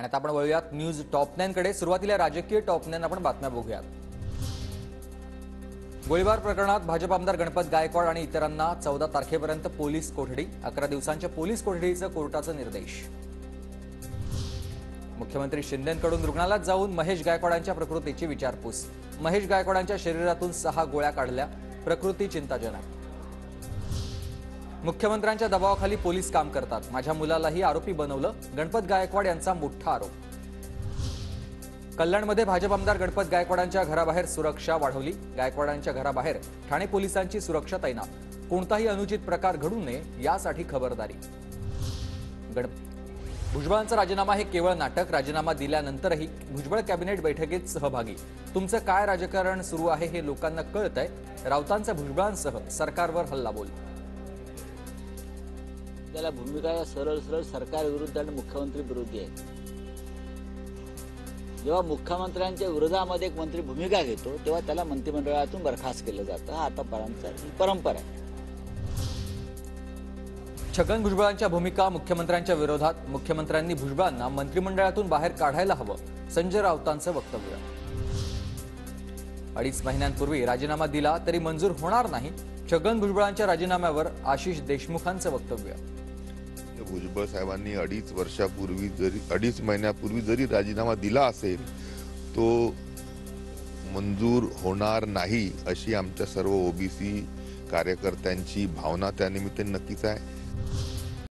आता आपण वळूयात न्यूज टॉप 9 कडे। सुरुवातीला राजकीय टॉप 9 आपण बातम्या बघूयात। गोळीबार प्रकरणात भाजप आमदार गणपत गायकवाड आणि इतरांना 14 तारखेपर्यंत पोलीस कोठडी। 11 दिवसांच्या पोलीस कोठडीचं कोर्टाचा निर्देश। मुख्यमंत्री शिंदेंकडून रुग्णालयात जाऊन महेश गायकवाडांच्या प्रकृतीची विचारपूस। महेश गायकवाडांच्या शरीरातून 6 गोळ्या काढल्या, प्रकृती चिंताजनक। मुख्यमंत्र्यांच्या दबावाखाली पोलीस काम करतात, माझ्या मुलालाही आरोपी बनवलं, गणपत गायकवाड यांचा मोठा आरोप। कल्याणमध्ये भाजप आमदार गणपत गायकवाडांच्या घराबाहेर सुरक्षा वाढवली। गायकवाडांच्या घराबाहेर ठाणे पोलिसांची सुरक्षा तैनात। कोणताही अनुचित प्रकार घडू नये यासाठी खबरदारी। भुजबळांचा राजीनामा हे केवळ नाटक, राजीनामा दिल्यानंतरही भुजबळ कॅबिनेट बैठकीत सहभागी। तुमचं काय राजकारण सुरू आहे हे लोकांना कळतंय। राऊतांचा भुजबळांसह सरकारवर हल्लाबोल। त्याला भूमिका सरळ सरळ सरकार विरुद्ध आणि मुख्यमंत्री विरोधी आहे। जेव्हा मुख्यमंत्र्यांच्या विरोधामध्ये एक मंत्री भूमिका घेतो तेव्हा त्याला मंत्रिमंडळातून बरखास्त केलं जातं। हा आतापर्यंतची परंपरा आहे। छगन भुजबळांच्या भूमिका मुख्यमंत्र्यांच्या विरोधात। मुख्यमंत्र्यांनी भुजबळांना मंत्रिमंडळातून बाहेर काढायला हवं, संजय राऊतांचं वक्तव्य। 2.5 महिन्यांपूर्वी राजीनामा दिला तरी मंजूर होणार नाही, छगन भुजबळांच्या राजीनाम्यावर आशिष देशमुखांचं वक्तव्य। भुजबळ साहेबांनी 2.5 महिन्यापूर्वी जरी राजीनामा दिला असेल तो मंजूर होणार नाही अशी आमच्या सर्व ओबीसी कार्यकर्त्यांची भावना त्या निमित्ताने नक्कीच आहे।